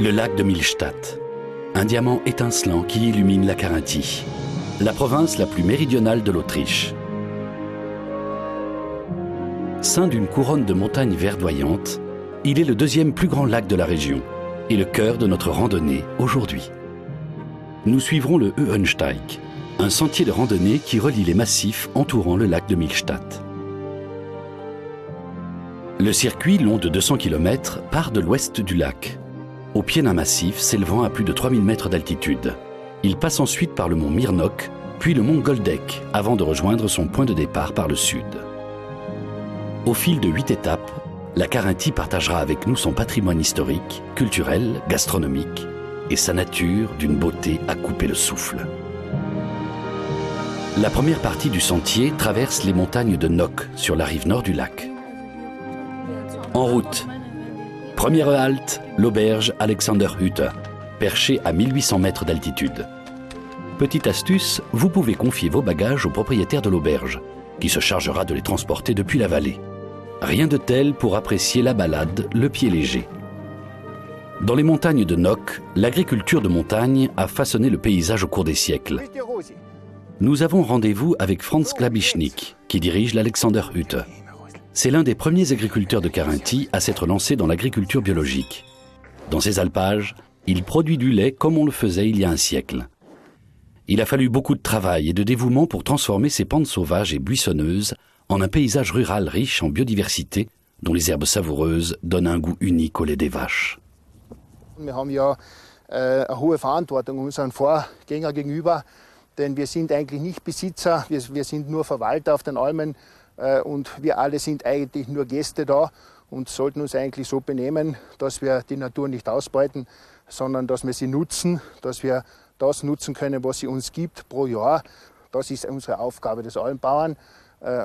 Le lac de Millstatt, un diamant étincelant qui illumine la Carinthie, la province la plus méridionale de l'Autriche. Ceint d'une couronne de montagnes verdoyantes, il est le deuxième plus grand lac de la région et le cœur de notre randonnée aujourd'hui. Nous suivrons le Höhensteig, un sentier de randonnée qui relie les massifs entourant le lac de Millstatt. Le circuit, long de 200 km, part de l'ouest du lac, au pied d'un massif s'élevant à plus de 3000 mètres d'altitude. Il passe ensuite par le mont Mirnock, puis le mont Goldeck, avant de rejoindre son point de départ par le sud. Au fil de 8 étapes, la Carinthie partagera avec nous son patrimoine historique, culturel, gastronomique et sa nature d'une beauté à couper le souffle. La première partie du sentier traverse les montagnes de Nock sur la rive nord du lac. En route, première halte, l'auberge Alexanderhütte, perchée à 1800 mètres d'altitude. Petite astuce, vous pouvez confier vos bagages au propriétaire de l'auberge, qui se chargera de les transporter depuis la vallée. Rien de tel pour apprécier la balade, le pied léger. Dans les montagnes de Nock, l'agriculture de montagne a façonné le paysage au cours des siècles. Nous avons rendez-vous avec Franz Klabischnik, qui dirige l'Alexanderhütte. C'est l'un des premiers agriculteurs de Carinthie à s'être lancé dans l'agriculture biologique. Dans ses alpages, il produit du lait comme on le faisait il y a un siècle. Il a fallu beaucoup de travail et de dévouement pour transformer ces pentes sauvages et buissonneuses en un paysage rural riche en biodiversité, dont les herbes savoureuses donnent un goût unique au lait des vaches. Wir haben ja eine hohe Verantwortung unseren Vorgängern gegenüber, denn wir sind eigentlich nicht Besitzer, wir sind nur Verwalter auf den Almen und wir alle sind eigentlich nur Gäste da und sollten uns eigentlich so benehmen, dass wir die Natur nicht ausbeuten, sondern dass wir sie nutzen, dass wir das nutzen können, was sie uns gibt pro Jahr. Das ist unsere Aufgabe des Almbauern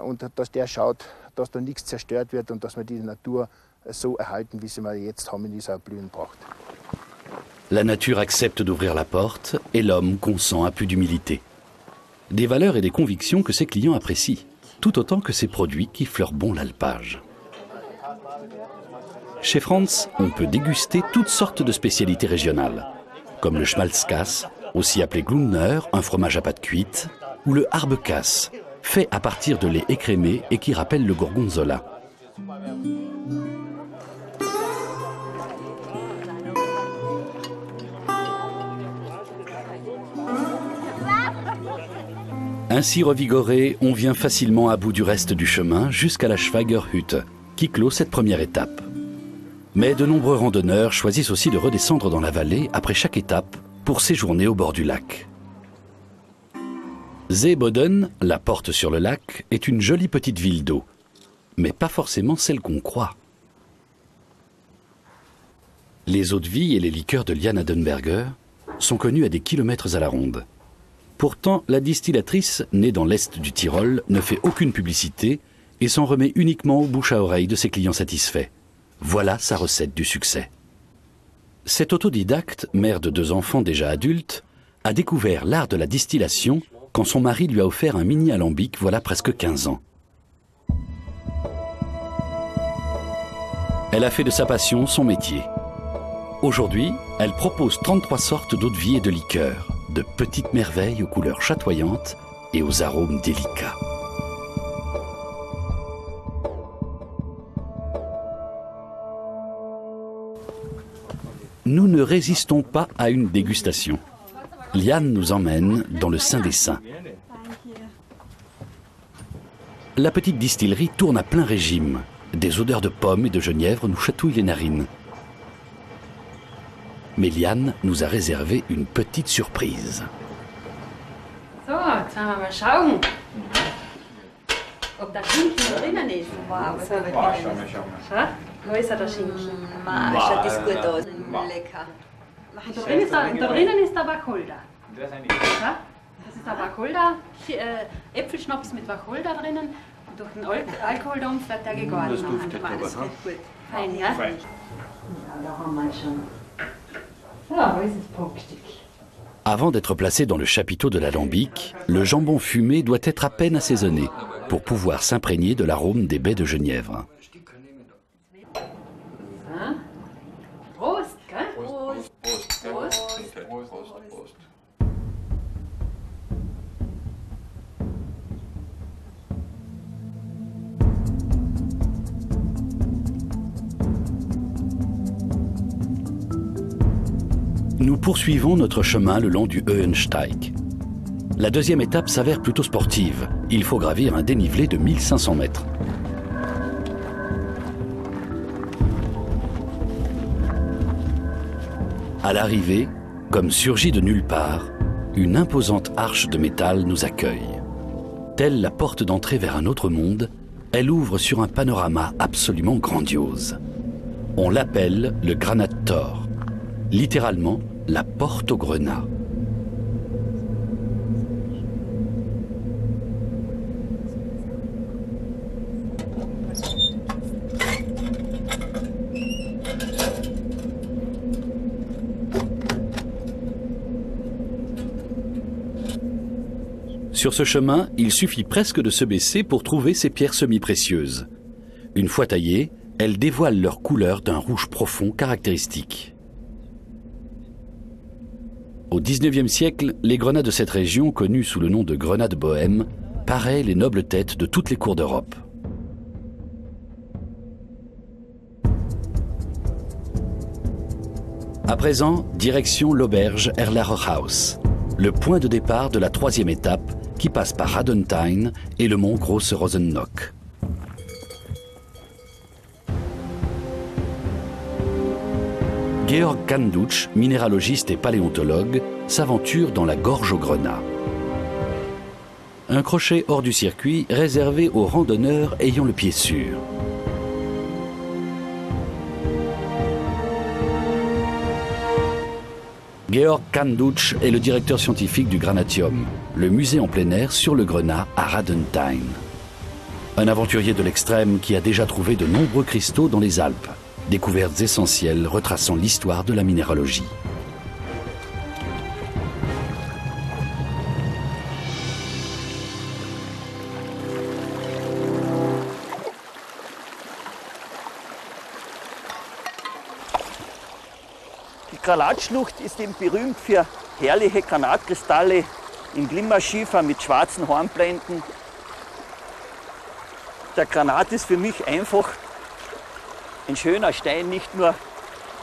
und dass der schaut, dass da nichts zerstört wird und dass wir die Natur so erhalten, wie sie wir jetzt haben in dieser Blühenpracht. La nature accepte d'ouvrir la porte et l'homme consent à plus d'humilité. Des valeurs et des convictions que ses clients apprécient, tout autant que ces produits qui fleurent bon l'alpage. Chez Franz, on peut déguster toutes sortes de spécialités régionales, comme le Schmalzkäse, aussi appelé Glumner, un fromage à pâte cuite, ou le Harbekäse, fait à partir de lait écrémé et qui rappelle le gorgonzola. Ainsi revigoré, on vient facilement à bout du reste du chemin jusqu'à la Schweigerhütte, qui clôt cette première étape. Mais de nombreux randonneurs choisissent aussi de redescendre dans la vallée après chaque étape pour séjourner au bord du lac. Seeboden, la porte sur le lac, est une jolie petite ville d'eau, mais pas forcément celle qu'on croit. Les eaux-de-vie et les liqueurs de Liane Adenberger sont connues à des kilomètres à la ronde. Pourtant, la distillatrice, née dans l'est du Tyrol, ne fait aucune publicité et s'en remet uniquement aux bouche à oreille de ses clients satisfaits. Voilà sa recette du succès. Cette autodidacte, mère de 2 enfants déjà adultes, a découvert l'art de la distillation quand son mari lui a offert un mini alambic voilà presque 15 ans. Elle a fait de sa passion son métier. Aujourd'hui, elle propose 33 sortes d'eau-de-vie et de liqueurs, de petites merveilles aux couleurs chatoyantes et aux arômes délicats. Nous ne résistons pas à une dégustation. Liane nous emmène dans le Saint des Saints. La petite distillerie tourne à plein régime. Des odeurs de pommes et de genièvre nous chatouillent les narines. Mais Liane nous a réservé une petite surprise. So, jetzt wollen wir mal schauen, ob der Schinken drinnen ist. Wow, was So, schau, wo ist der Schinken? schaut das gut aus. Lecker. Und da drinnen ist der Wacholder. Schau, das ist der Wacholder, Äpfelschnaps mit Wacholder drinnen. Und durch den Alkoholdampf wird der gegart. Das schmeckt gut. Fein, ja? Ja, da haben wir schon. So, wo ist das Bruchstück? Avant d'être placé dans le chapiteau de l'alambic, le jambon fumé doit être à peine assaisonné pour pouvoir s'imprégner de l'arôme des baies de genièvre. Prost, gell? Prost. Nous poursuivons notre chemin le long du Höhensteig. La deuxième étape s'avère plutôt sportive. Il faut gravir un dénivelé de 1500 mètres. À l'arrivée, comme surgie de nulle part, une imposante arche de métal nous accueille. Telle la porte d'entrée vers un autre monde, elle ouvre sur un panorama absolument grandiose. On l'appelle le Granat Tor, littéralement la porte au grenat. Sur ce chemin, il suffit presque de se baisser pour trouver ces pierres semi-précieuses. Une fois taillées, elles dévoilent leur couleur d'un rouge profond caractéristique. Au XIXe siècle, les grenats de cette région, connus sous le nom de grenats de Bohême, paraient les nobles têtes de toutes les cours d'Europe. À présent, direction l'auberge Erlacherhaus, le point de départ de la troisième étape qui passe par Radenthein et le mont Große Rosennock. Georg Kandutsch, minéralogiste et paléontologue, s'aventure dans la gorge au grenat. Un crochet hors du circuit réservé aux randonneurs ayant le pied sûr. Georg Kandutsch est le directeur scientifique du Granatium, le musée en plein air sur le grenat à Radenthein. Un aventurier de l'extrême qui a déjà trouvé de nombreux cristaux dans les Alpes, découvertes essentielles retraçant l'histoire de la minéralogie. Die Granatschlucht ist eben berühmt für herrliche Granatkristalle im Glimmerschiefer mit schwarzen Hornblenden. Der Granat ist für mich einfach ein schöner Stein, nicht nur,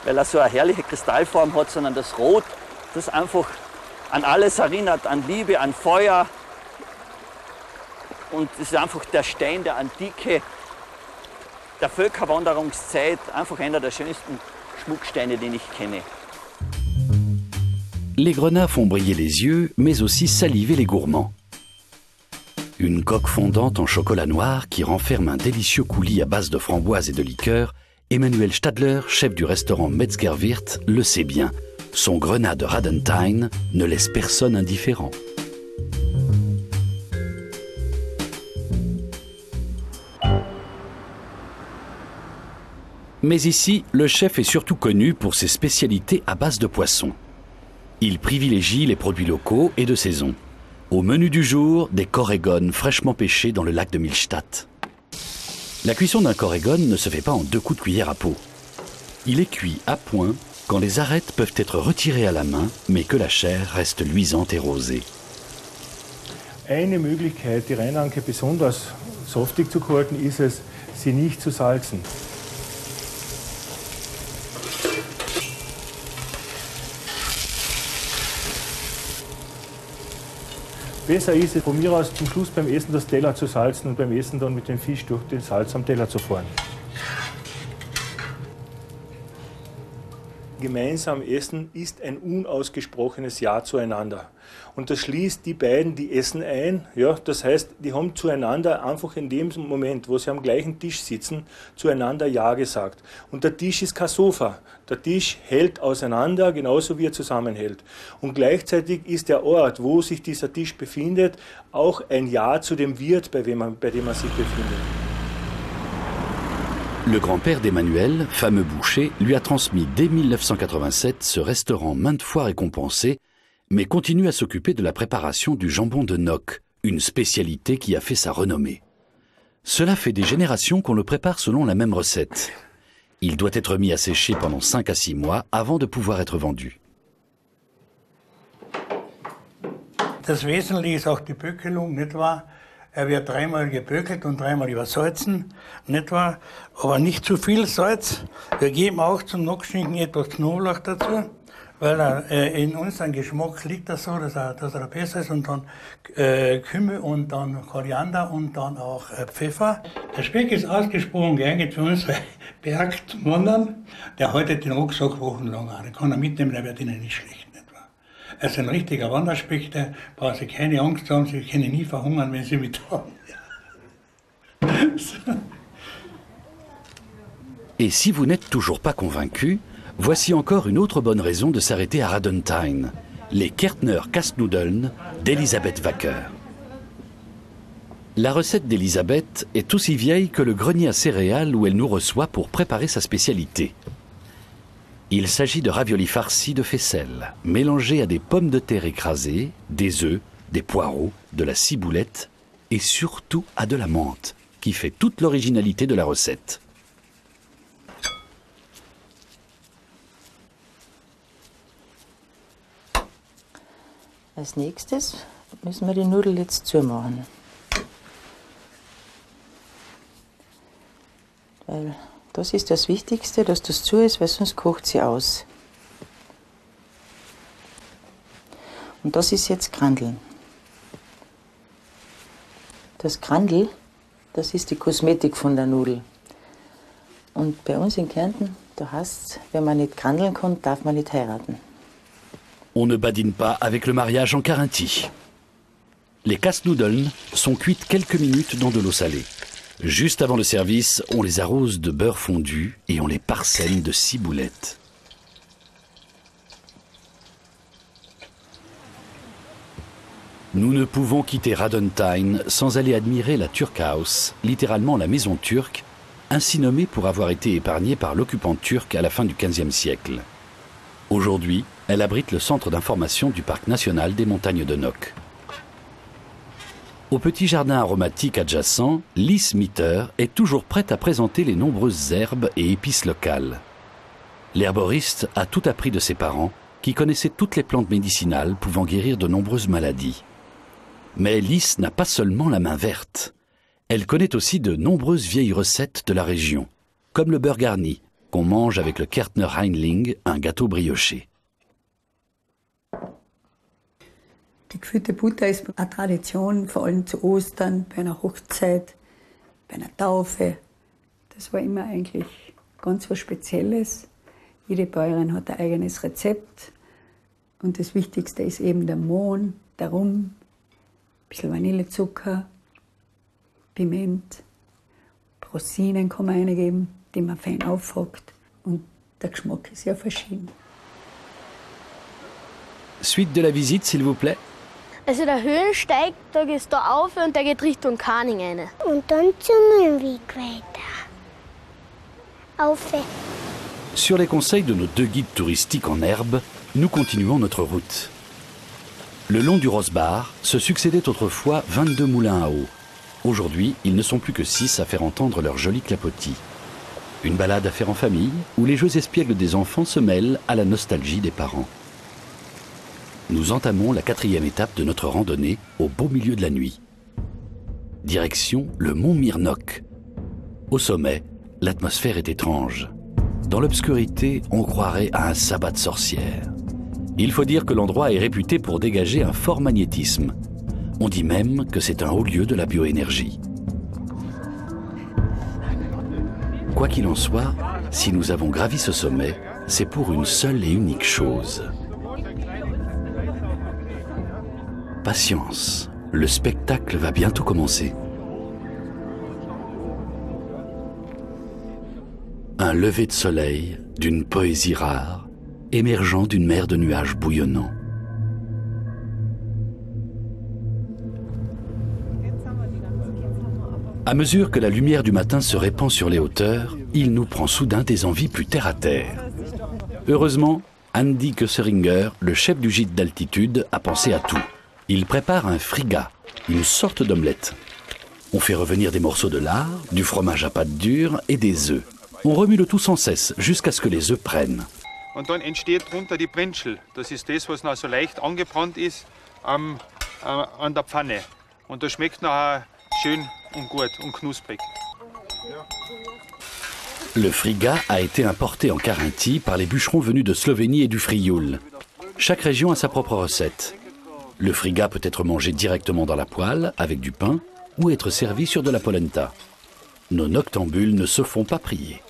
weil er so eine herrliche Kristallform hat, sondern das Rot, das einfach an alles erinnert, an Liebe, an Feuer. Und es ist einfach der Stein der Antike, der Völkerwanderungszeit, einfach einer der schönsten Schmucksteine, den ich kenne. Les grenats font briller les yeux, mais aussi saliver les gourmands. Une coque fondante en chocolat noir qui renferme un délicieux coulis à base de framboises et de liqueur, Emanuel Stadler, chef du restaurant Metzgerwirt, le sait bien. Son grenat de Radenthein ne laisse personne indifférent. Mais ici, le chef est surtout connu pour ses spécialités à base de poissons. Il privilégie les produits locaux et de saison. Au menu du jour, des corégones fraîchement pêchés dans le lac de Millstatt. La cuisson d'un corégone ne se fait pas en 2 coups de cuillère à peau. Il est cuit à point quand les arêtes peuvent être retirées à la main, mais que la chair reste luisante et rosée. Eine Möglichkeit, die Rheinanke besonders saftig zu halten, ist es, sie nicht zu salzen. Besser ist es von mir aus zum Schluss beim Essen das Teller zu salzen und beim Essen dann mit dem Fisch durch den Salz am Teller zu fahren. Gemeinsam essen ist ein unausgesprochenes Ja zueinander. Und das schließt die beiden, die essen ein. Ja, das heißt, die haben zueinander einfach in dem Moment, wo sie am gleichen Tisch sitzen, zueinander Ja gesagt. Und der Tisch ist kein Sofa. Der Tisch hält auseinander, genauso wie er zusammenhält. Und gleichzeitig ist der Ort, wo sich dieser Tisch befindet, auch ein Ja zu dem Wirt, bei dem man sich befindet. Le grand-père d'Emmanuel, fameux boucher, lui a transmis dès 1987 ce restaurant maintes fois récompensé, mais continue à s'occuper de la préparation du jambon de Nock, une spécialité qui a fait sa renommée. Cela fait des générations qu'on le prépare selon la même recette. Il doit être mis à sécher pendant 5 à 6 mois avant de pouvoir être vendu. Das Wesentliche ist auch die Böckelung, nicht wahr? Er wird 3-mal geböckelt und 3-mal übersalzen, nicht wahr? Aber nicht zu viel Salz. Wir geben auch zum Nockschinken etwas Knoblauch dazu, Weil in unserem Geschmack liegt das so, dass er besser ist. Und dann Kümmel und dann Koriander und dann auch Pfeffer. Der Speck ist ausgesprochen geeignet für unsere Bergwandern. Der haltet den Rucksack wochenlang an. Den kann er mitnehmen, der wird Ihnen nicht schlecht. Nicht wahr? Er ist ein richtiger Wanderspeck, der brauchen Sie keine Angst haben, Sie können nie verhungern, wenn Sie mit haben. Et si vous n'êtes toujours pas convaincu, voici encore une autre bonne raison de s'arrêter à Radenthein, les Kärtner Kastnudeln d'Elisabeth Wacker. La recette d'Elisabeth est aussi vieille que le grenier à céréales où elle nous reçoit pour préparer sa spécialité. Il s'agit de raviolis farcis de faisselle, mélangés à des pommes de terre écrasées, des œufs, des poireaux, de la ciboulette et surtout à de la menthe, qui fait toute l'originalité de la recette. Als nächstes müssen wir die Nudeln jetzt zumachen. Weil das ist das Wichtigste, dass das zu ist, weil sonst kocht sie aus. Und das ist jetzt Grandeln. Das Grandel, das ist die Kosmetik von der Nudel. Und bei uns in Kärnten, da heißt es, wenn man nicht grandeln kann, darf man nicht heiraten. On ne badine pas avec le mariage en Carinthie. Les Kastnudeln sont cuites quelques minutes dans de l'eau salée. Juste avant le service, on les arrose de beurre fondu et on les parsème de ciboulette. Nous ne pouvons quitter Radenthein sans aller admirer la Turkhaus, littéralement la maison turque, ainsi nommée pour avoir été épargnée par l'occupant turc à la fin du XVe siècle. Aujourd'hui, elle abrite le centre d'information du parc national des montagnes de Nock. Au petit jardin aromatique adjacent, Lise Mitter est toujours prête à présenter les nombreuses herbes et épices locales. L'herboriste a tout appris de ses parents, qui connaissaient toutes les plantes médicinales pouvant guérir de nombreuses maladies. Mais Lise n'a pas seulement la main verte. Elle connaît aussi de nombreuses vieilles recettes de la région, comme le beurre garni, qu'on mange avec le Kärtner Heinling, un gâteau brioché. Die gefüllte Butter ist eine Tradition, vor allem zu Ostern, bei einer Hochzeit, bei einer Taufe. Das war immer eigentlich ganz was Spezielles. Jede Bäuerin hat ein eigenes Rezept. Und das Wichtigste ist eben der Mohn, der Rum, ein bisschen Vanillezucker, Piment, Rosinen kann man reingeben, die man fein aufhackt. Und der Geschmack ist ja verschieden. Suite de la visite, s'il vous plaît. Also der Höhensteig, da gehst du auf und der geht Richtung Kaning rein. Und dann zum Mühlweg weiter. Auf. Sur les conseils de nos deux guides touristiques en herbe, nous continuons notre route. Le long du Rosbar se succédaient autrefois 22 moulins à eau. Aujourd'hui, ils ne sont plus que 6 à faire entendre leur joli clapotis. Une balade à faire en famille, où les jeux espiègles des enfants se mêlent à la nostalgie des parents. Nous entamons la 4e étape de notre randonnée au beau milieu de la nuit. Direction le mont Mirnock. Au sommet, l'atmosphère est étrange. Dans l'obscurité, on croirait à un sabbat de sorcière. Il faut dire que l'endroit est réputé pour dégager un fort magnétisme. On dit même que c'est un haut lieu de la bioénergie. Quoi qu'il en soit, si nous avons gravi ce sommet, c'est pour une seule et unique chose. Patience, le spectacle va bientôt commencer. Un lever de soleil d'une poésie rare, émergeant d'une mer de nuages bouillonnants. À mesure que la lumière du matin se répand sur les hauteurs, il nous prend soudain des envies plus terre à terre. Heureusement, Andy Kösseringer, le chef du gîte d'altitude, a pensé à tout. Il prépare un friga, une sorte d'omelette. On fait revenir des morceaux de lard, du fromage à pâte dure et des œufs. On remue le tout sans cesse, jusqu'à ce que les œufs prennent. Und dann entsteht drunter die Brenzel. Das ist das, was noch so leicht angebrannt ist an der Pfanne. Und das schmeckt nachher schön und gut und knusprig. Le friga a été importé en Carinthie par les bûcherons venus de Slovénie et du Frioul. Chaque région a sa propre recette. Le friga peut être mangé directement dans la poêle avec du pain ou être servi sur de la polenta. Nos noctambules ne se font pas prier.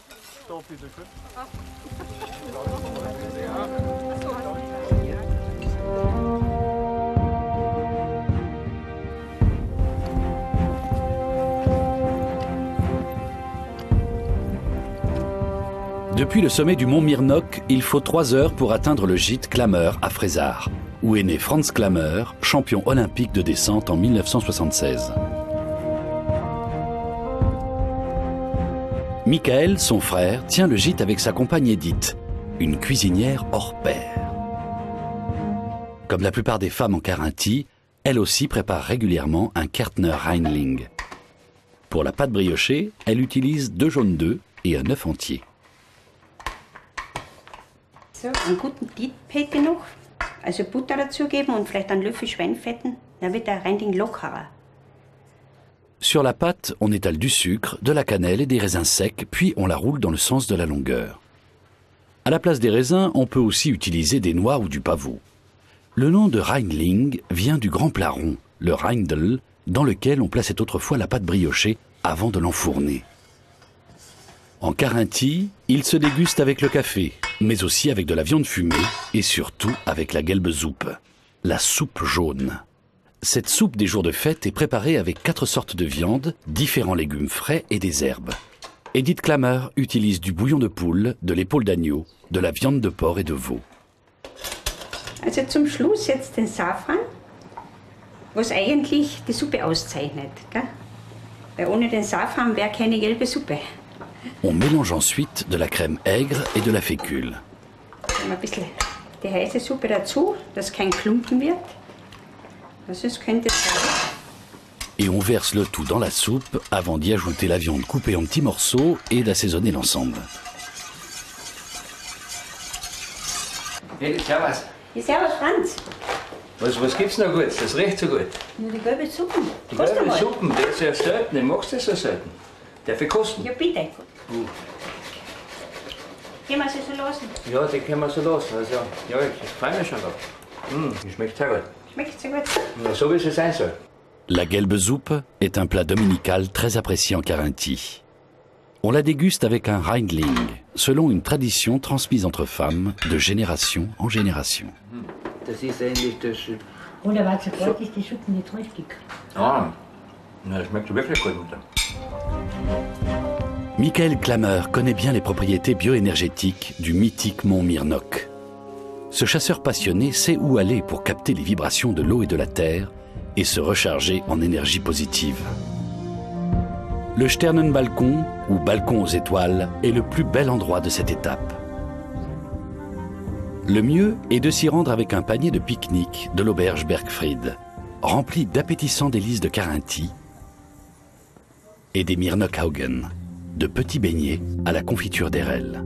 Depuis le sommet du mont Mirnock, il faut 3 heures pour atteindre le gîte Klammer à Frézard, où est né Franz Klammer, champion olympique de descente en 1976. Michael, son frère, tient le gîte avec sa compagne Edith, une cuisinière hors pair. Comme la plupart des femmes en Carinthie, elle aussi prépare régulièrement un Kärtner Reinling. Pour la pâte briochée, elle utilise 2 jaunes d'œufs et un œuf entier. So, einen guten Dietpete noch, also Butter dazugeben und vielleicht einen Löffel Schweinfetten, dann wird der Reinling lockerer. Sur la pâte, on étale du sucre, de la cannelle et des raisins secs, puis on la roule dans le sens de la longueur. À la place des raisins, on peut aussi utiliser des noix ou du pavot. Le nom de Reinling vient du grand plat rond, le Reindl, dans lequel on plaçait autrefois la pâte briochée avant de l'enfourner. En Carinthie, il se déguste avec le café, mais aussi avec de la viande fumée et surtout avec la gelbe Suppe, la soupe jaune. Cette soupe des jours de fête est préparée avec 4 sortes de viande, différents légumes frais et des herbes. Edith Klammer utilise du bouillon de poule, de l'épaule d'agneau, de la viande de porc et de veau. Also zum Schluss jetzt den Safran, was eigentlich die Suppe auszeichnet. Gell? Weil ohne den Safran wäre keine gelbe Suppe. On mélange ensuite de la crème aigre et de la fécule. Ein bisschen die heiße Suppe dazu, dass kein Klumpen wird. Sonst könnte es sein. Et on verse le tout dans la soupe avant d'y ajouter la viande coupée en petits morceaux et d'assaisonner l'ensemble. Hey, servus. Ja, servus Franz. Was gibt's noch Gutes? Das riecht so gut. Nur die gelbe Suppen. Die Kost gelbe einmal. Suppen, das ist ja selten. Ich mag's das so selten. Darf ich kosten? Ja, bitte. Gehen wir sie so lassen. Ja, die können wir so lassen. Also, ja, ich freue mich schon drauf. Die schmeckt sehr gut. Schmeckt sehr gut. Ja, so wie es sein soll. La gelbe Suppe est un plat dominical très apprécié en Carinthie. On la déguste avec un Reindling, selon une tradition transmise entre femmes de génération en génération. Das ist ähnlich das. Oder war sofort ist die Suppe nicht richtig? Ah, das schmeckt wirklich gut. Michael Klammer connaît bien les propriétés bioénergétiques du mythique mont Mirnock. Ce chasseur passionné sait où aller pour capter les vibrations de l'eau et de la terre et se recharger en énergie positive. Le Sternenbalkon, ou balcon aux étoiles, est le plus bel endroit de cette étape. Le mieux est de s'y rendre avec un panier de pique-nique de l'auberge Bergfried, rempli d'appétissants délices de Carinthie et des Mirnockhaugen, de petits beignets à la confiture d'érel.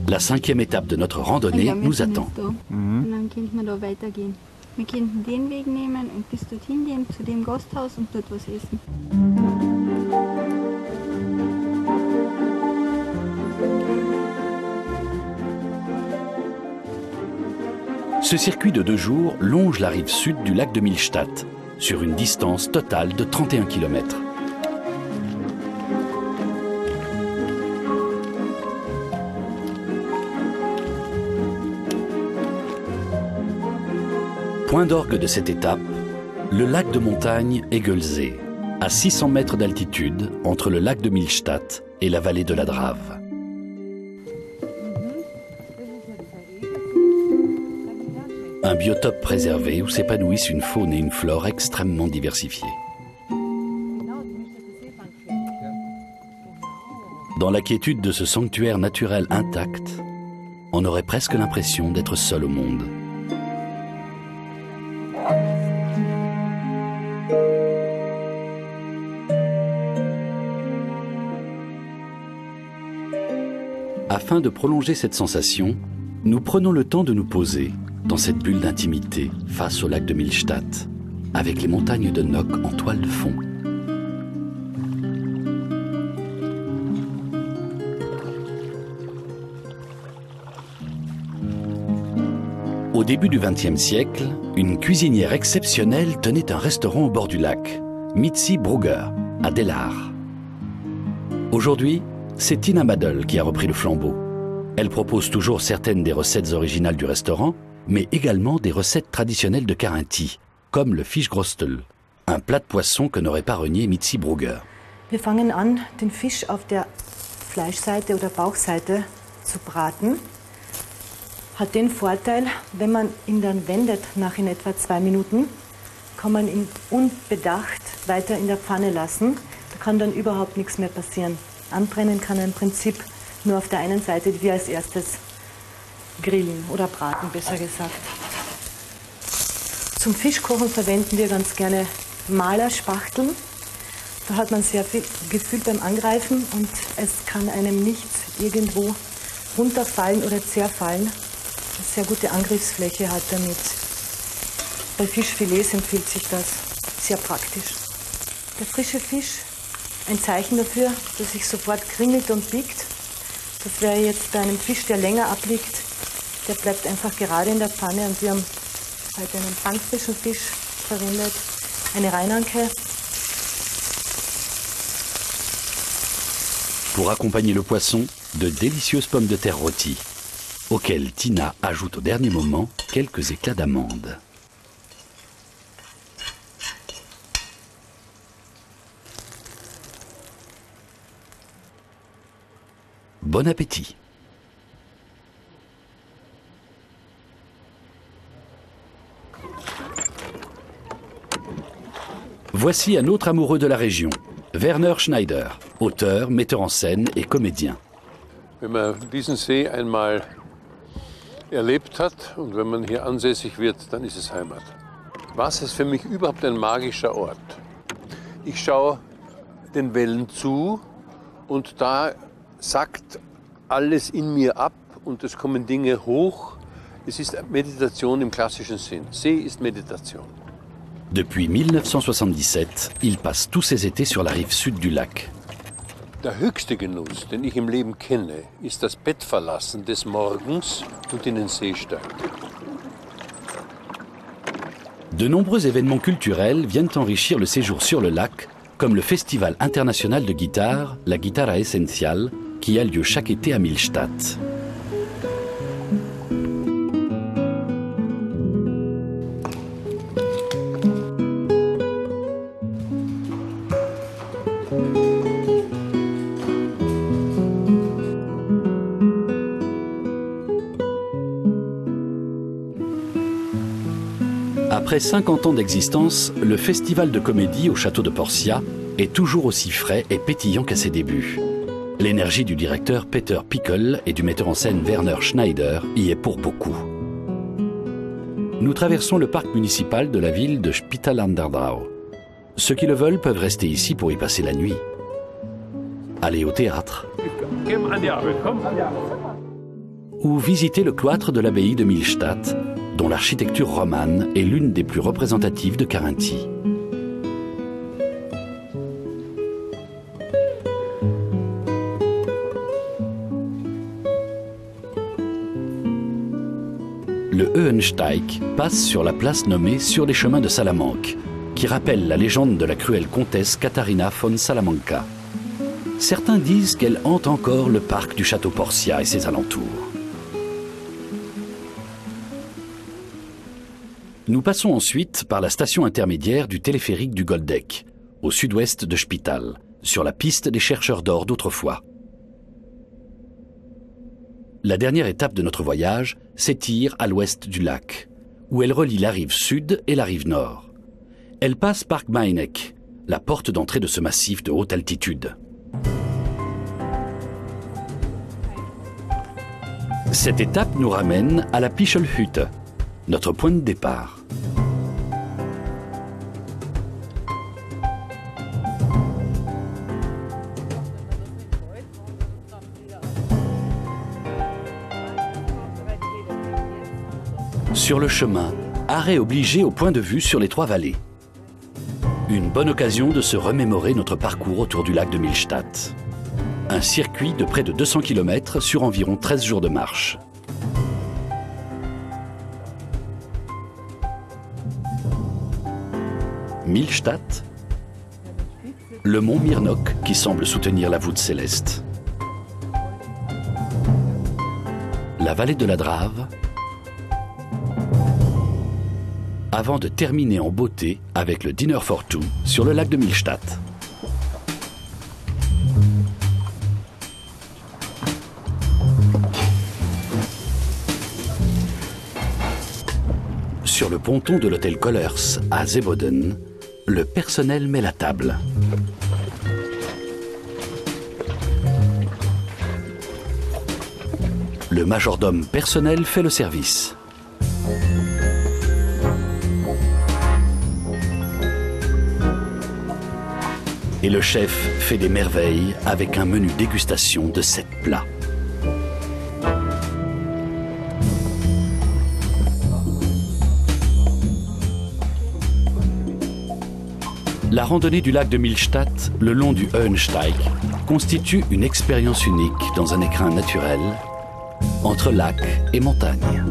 La 5e étape de notre randonnée nous attend. Und dann könnten wir da weitergehen. Wir könnten den Weg nehmen und bis dorthin gehen, zu dem Gasthaus und dort was essen. Ce circuit de 2 jours longe la rive sud du lac de Millstatt, sur une distance totale de 31 km. Point d'orgue de cette étape, Le lac de montagne Egelsee, à 600 mètres d'altitude, entre le lac de Millstatt et la vallée de la Drave. Un biotope préservé où s'épanouissent une faune et une flore extrêmement diversifiées. Dans la quiétude de ce sanctuaire naturel intact, on aurait presque l'impression d'être seul au monde. Afin de prolonger cette sensation, nous prenons le temps de nous poser dans cette bulle d'intimité face au lac de Millstatt, avec les montagnes de Nock en toile de fond. Au début du XXe siècle, une cuisinière exceptionnelle tenait un restaurant au bord du lac, Mitzi Brugger, à Dellar. Aujourd'hui, c'est Tina Madel qui a repris le flambeau. Elle propose toujours certaines des recettes originales du restaurant, mais également des recettes traditionnelles de Carinthie, comme le Fischgrostel, un plat de poisson que n'aurait pas renié Mitzi Brugger. Wir fangen an, den Fisch auf der Fleischseite oder Bauchseite zu braten. Hat den Vorteil, wenn man ihn dann wendet nach in etwa 2 Minuten, kann man ihn unbedacht weiter in der Pfanne lassen. Da kann dann überhaupt nichts mehr passieren. Anbrennen kann er im Prinzip nur auf der einen Seite, die wir als erstes grillen oder braten, besser gesagt. Zum Fischkochen verwenden wir ganz gerne Malerspachteln. Da hat man sehr viel Gefühl beim Angreifen und es kann einem nichts irgendwo runterfallen oder zerfallen. Eine sehr gute Angriffsfläche hat damit. Bei Fischfilets empfiehlt sich das sehr praktisch. Der frische Fisch, ein Zeichen dafür, dass sich sofort kringelt und biegt. Das wäre jetzt bei einem Fisch, der länger abliegt, der bleibt einfach gerade in der Pfanne und wir haben heute einen fangfrischen Fisch verwendet, eine Rheinanke. Pour accompagner le poisson, de délicieuses pommes de terre rôties, auxquelles Tina ajoute au dernier moment quelques éclats d'amandes. Bon appétit! Voici un autre amoureux de la région, Werner Schneider, auteur, metteur en scène et comédien. Wenn man diesen See einmal erlebt hat und wenn man hier ansässig wird, dann ist es Heimat. Was ist für mich überhaupt ein magischer Ort? Ich schaue den Wellen zu und da sackt alles in mir ab und es kommen Dinge hoch. Es ist Meditation im klassischen Sinn. See ist Meditation. Depuis 1977, il passe tous ses étés sur la rive sud du lac. Der höchste Genuss, den ich im Leben kenne, ist das Bettverlassen des Morgens und in den See steigen. De nombreux événements culturels viennent enrichir le séjour sur le lac, comme le Festival international de guitare, la Guitarra Essenzial, qui a lieu chaque été à Millstatt. Après 50 ans d'existence, le festival de comédie au château de Porcia est toujours aussi frais et pétillant qu'à ses débuts. L'énergie du directeur Peter Pickel et du metteur en scène Werner Schneider y est pour beaucoup. Nous traversons le parc municipal de la ville de Spital an der Drau. Ceux qui le veulent peuvent rester ici pour y passer la nuit. Aller au théâtre. Ou visiter le cloître de l'abbaye de Millstatt, dont l'architecture romane est l'une des plus représentatives de Carinthie. Le Höhensteig passe sur la place nommée Sur les chemins de Salamanque, qui rappelle la légende de la cruelle comtesse Katharina von Salamanca. Certains disent qu'elle hante encore le parc du château Porcia et ses alentours. Nous passons ensuite par la station intermédiaire du téléphérique du Goldeck, au sud-ouest de Spital, sur la piste des chercheurs d'or d'autrefois. La dernière étape de notre voyage s'étire à l'ouest du lac, où elle relie la rive sud et la rive nord. Elle passe par Gmeineck, la porte d'entrée de ce massif de haute altitude. Cette étape nous ramène à la Pichelhütte, notre point de départ. Sur le chemin, arrêt obligé au point de vue sur les 3 vallées. Une bonne occasion de se remémorer notre parcours autour du lac de Millstatt. Un circuit de près de 200 km sur environ 13 jours de marche. Millstatt, le mont Mirnock qui semble soutenir la voûte céleste. La vallée de la Drave, avant de terminer en beauté avec le Dinner for Two sur le lac de Millstatt. Sur le ponton de l'hôtel Kollers à Zeboden, le personnel met la table. Le majordome personnel fait le service. Et le chef fait des merveilles avec un menu dégustation de 7 plats. La randonnée du lac de Millstatt, le long du Höhensteig, constitue une expérience unique dans un écrin naturel entre lac et montagne.